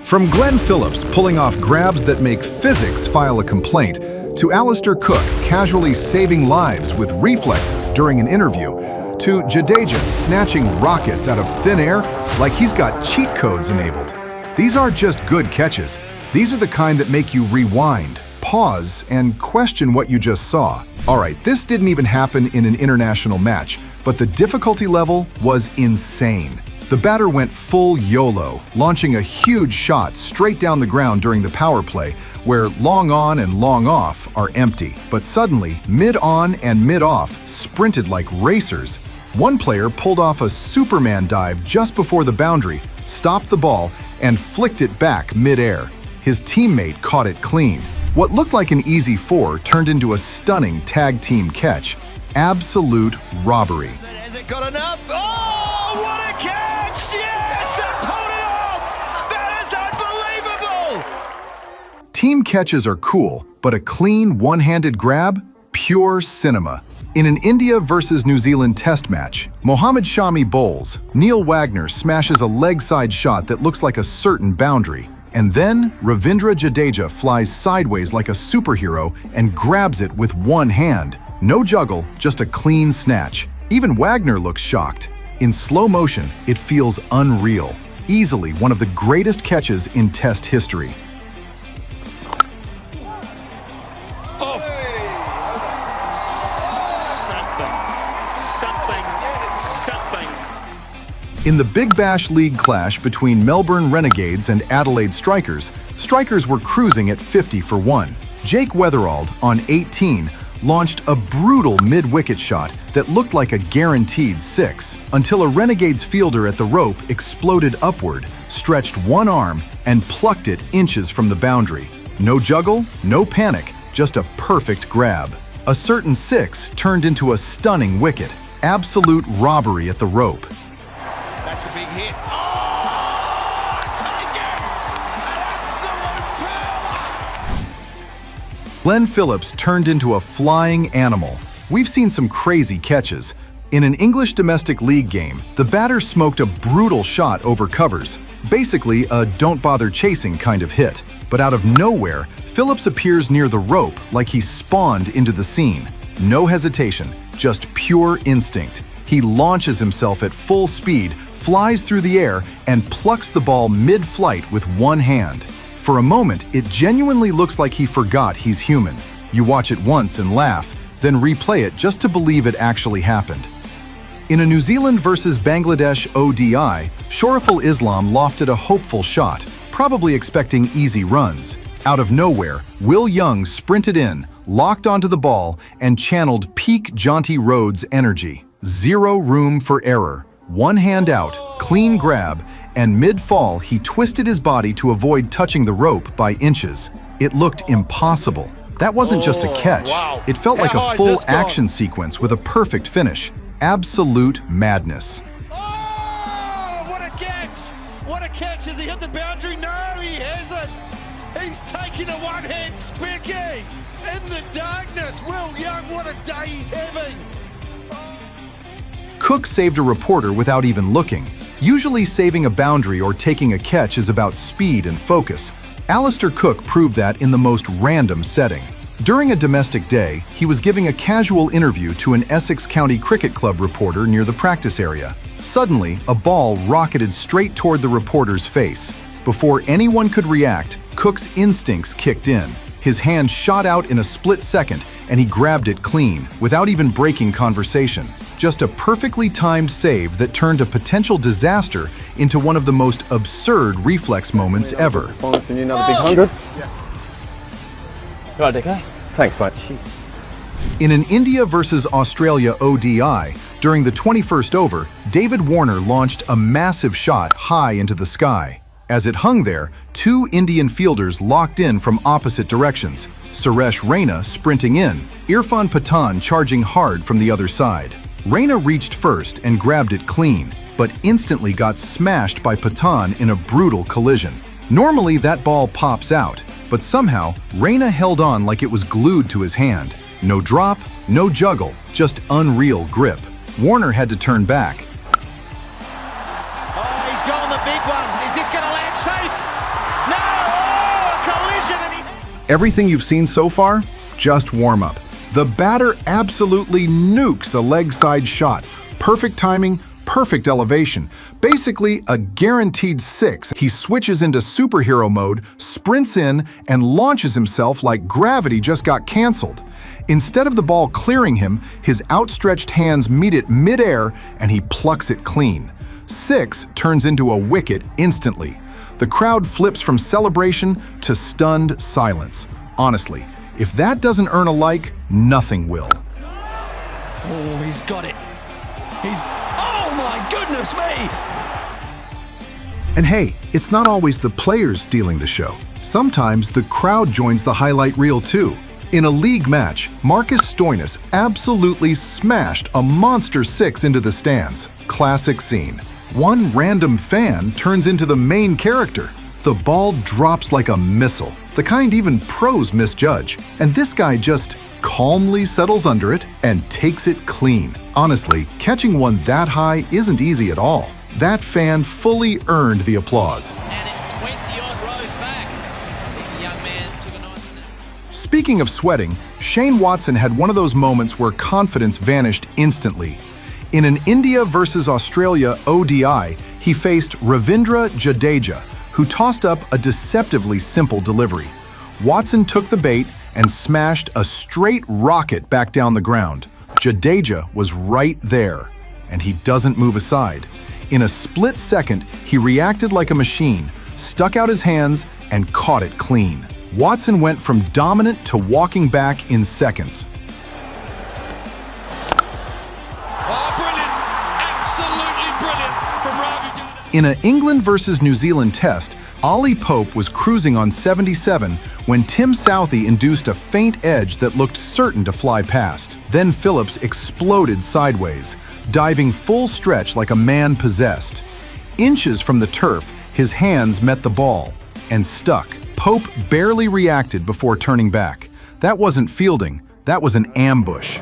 From Glenn Phillips pulling off grabs that make physics file a complaint, to Alastair Cook casually saving lives with reflexes during an interview, to Jadeja snatching rockets out of thin air like he's got cheat codes enabled. These aren't just good catches. These are the kind that make you rewind, pause, and question what you just saw. All right, this didn't even happen in an international match, but the difficulty level was insane. The batter went full YOLO, launching a huge shot straight down the ground during the power play, where long on and long off are empty. But suddenly, mid-on and mid-off sprinted like racers. One player pulled off a Superman dive just before the boundary, stopped the ball, and flicked it back mid-air. His teammate caught it clean. What looked like an easy four turned into a stunning tag team catch. Absolute robbery. Has it got enough? Oh, what a catch! Yes, they pulled it off! That is unbelievable! Team catches are cool, but a clean one-handed grab? Pure cinema. In an India versus New Zealand test match, Mohammad Shami bowls. Neil Wagner smashes a leg-side shot that looks like a certain boundary. And then, Ravindra Jadeja flies sideways like a superhero and grabs it with one hand. No juggle, just a clean snatch. Even Wagner looks shocked. In slow motion, it feels unreal. Easily one of the greatest catches in Test history. Oh. Something. In the Big Bash League clash between Melbourne Renegades and Adelaide Strikers, Strikers were cruising at 50 for 1. Jake Weatherald, on 18, launched a brutal mid-wicket shot that looked like a guaranteed 6, until a Renegades fielder at the rope exploded upward, stretched one arm, and plucked it inches from the boundary. No juggle, no panic, just a perfect grab. A certain 6 turned into a stunning wicket. Absolute robbery at the rope. That's a big hit. Oh, take it! An absolute power! Glenn Phillips turned into a flying animal. We've seen some crazy catches. In an English domestic league game, the batter smoked a brutal shot over covers, basically a don't bother chasing kind of hit. But out of nowhere, Phillips appears near the rope like he spawned into the scene. No hesitation, just pure instinct. He launches himself at full speed, flies through the air, and plucks the ball mid-flight with one hand. For a moment, it genuinely looks like he forgot he's human. You watch it once and laugh, then replay it just to believe it actually happened. In a New Zealand versus Bangladesh ODI, Shoriful Islam lofted a hopeful shot, probably expecting easy runs. Out of nowhere, Will Young sprinted in, locked onto the ball, and channeled peak Jaunty Rhodes energy. Zero room for error. One hand out, clean grab, and mid-fall he twisted his body to avoid touching the rope by inches. It looked impossible. That wasn't just a catch. Wow. It felt like a full action sequence with a perfect finish. Absolute madness. Oh, what a catch! What a catch! Has he hit the boundary? No, he hasn't. He's taking a one-hand spicky in the darkness. Will Young, what a day he's having. Cook saved a reporter without even looking. Usually saving a boundary or taking a catch is about speed and focus. Alastair Cook proved that in the most random setting. During a domestic day, he was giving a casual interview to an Essex County Cricket Club reporter near the practice area. Suddenly, a ball rocketed straight toward the reporter's face. Before anyone could react, Cook's instincts kicked in. His hand shot out in a split second, and he grabbed it clean, without even breaking conversation. Just a perfectly timed save that turned a potential disaster into one of the most absurd reflex moments ever. You need another big 100? Right, okay. Thanks, mate. In an India versus Australia ODI, during the 21st over, David Warner launched a massive shot high into the sky. As it hung there, two Indian fielders locked in from opposite directions. Suresh Raina sprinting in, Irfan Pathan charging hard from the other side. Raina reached first and grabbed it clean, but instantly got smashed by Pathan in a brutal collision. Normally that ball pops out, but somehow Raina held on like it was glued to his hand. No drop, no juggle, just unreal grip. Warner had to turn back. Oh, he's gone the big one. Is this going to land safe? Everything you've seen so far? Just warm up. The batter absolutely nukes a leg side shot. Perfect timing, perfect elevation. Basically a guaranteed 6. He switches into superhero mode, sprints in, and launches himself like gravity just got canceled. Instead of the ball clearing him, his outstretched hands meet it mid-air and he plucks it clean. 6 turns into a wicket instantly. The crowd flips from celebration to stunned silence. Honestly, if that doesn't earn a like, nothing will. Oh, he's got it. Oh my goodness me! And hey, it's not always the players stealing the show. Sometimes the crowd joins the highlight reel too. In a league match, Marcus Stoinis absolutely smashed a monster 6 into the stands. Classic scene. One random fan turns into the main character. The ball drops like a missile, the kind even pros misjudge. And this guy just calmly settles under it and takes it clean. Honestly, catching one that high isn't easy at all. That fan fully earned the applause. And it's 20-odd rows back. The young man took a nice snap. Speaking of sweating, Shane Watson had one of those moments where confidence vanished instantly. In an India versus Australia ODI, he faced Ravindra Jadeja, who tossed up a deceptively simple delivery. Watson took the bait and smashed a straight rocket back down the ground. Jadeja was right there, and he doesn't move aside. In a split second, he reacted like a machine, stuck out his hands, and caught it clean. Watson went from dominant to walking back in seconds. Oh, brilliant. Absolutely brilliant from ravindra. In an England versus New Zealand test, Ollie Pope was cruising on 77 when Tim Southey induced a faint edge that looked certain to fly past. Then Phillips exploded sideways, diving full stretch like a man possessed. Inches from the turf, his hands met the ball and stuck. Pope barely reacted before turning back. That wasn't fielding, that was an ambush.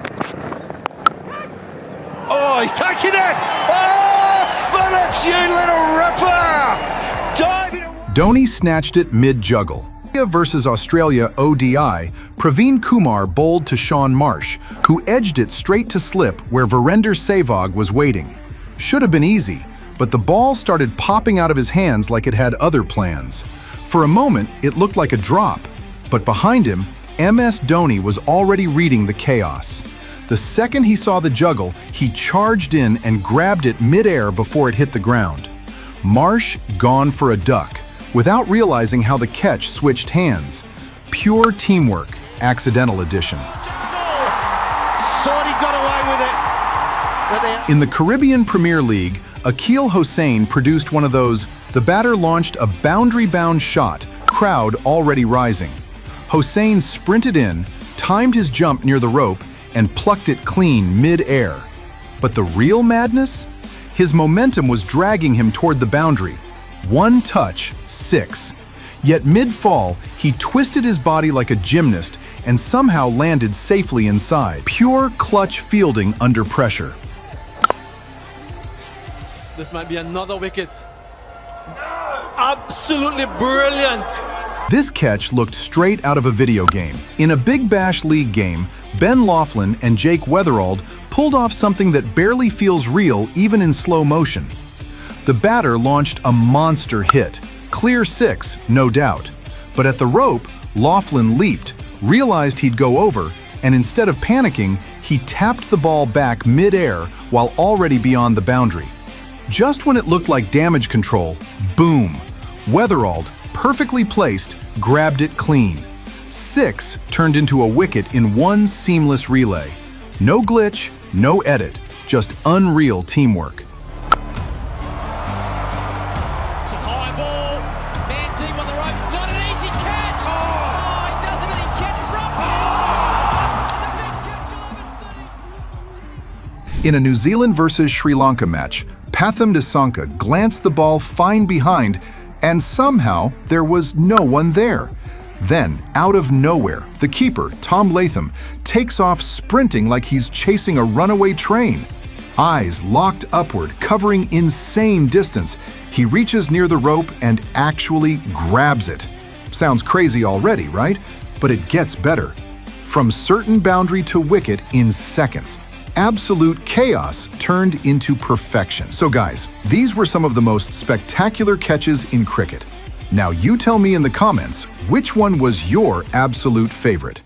Oh, he's taking it! Oh, Phillips, you little ripper! Diving away. Dhoni snatched it mid-juggle. India versus Australia ODI, Praveen Kumar bowled to Sean Marsh, who edged it straight to slip where Virender Sehwag was waiting. Should have been easy, but the ball started popping out of his hands like it had other plans. For a moment, it looked like a drop, but behind him, MS Dhoni was already reading the chaos. The second he saw the juggle, he charged in and grabbed it mid-air before it hit the ground. Marsh gone for a duck, without realizing how the catch switched hands. Pure teamwork, accidental addition. Thought he got away with it. In the Caribbean Premier League, Akil Hossain produced one of those. The batter launched a boundary-bound shot, crowd already rising. Hossain sprinted in, timed his jump near the rope, and plucked it clean mid-air. But the real madness? His momentum was dragging him toward the boundary. One touch, 6. Yet mid-fall, he twisted his body like a gymnast and somehow landed safely inside. Pure clutch fielding under pressure. This might be another wicket. Absolutely brilliant. This catch looked straight out of a video game. In a Big Bash League game, Ben Laughlin and Jake Weatherald pulled off something that barely feels real even in slow motion. The batter launched a monster hit. Clear 6, no doubt. But at the rope, Laughlin leaped, realized he'd go over, and instead of panicking, he tapped the ball back mid-air while already beyond the boundary. Just when it looked like damage control, boom! Weatherald, perfectly placed, grabbed it clean. 6 turned into a wicket in one seamless relay. No glitch, no edit, just unreal teamwork. It's a high ball. Man deep on the rope. It's not an easy catch. Oh, he does everything he can from. The best catch you'll ever see. In a New Zealand versus Sri Lanka match, Pathum Nissanka glanced the ball fine behind, and somehow there was no one there. Then, out of nowhere, the keeper, Tom Latham, takes off sprinting like he's chasing a runaway train. Eyes locked upward, covering insane distance, he reaches near the rope and actually grabs it. Sounds crazy already, right? But it gets better. From certain boundary to wicket in seconds. Absolute chaos turned into perfection. So guys, these were some of the most spectacular catches in cricket. Now you tell me in the comments, which one was your absolute favorite?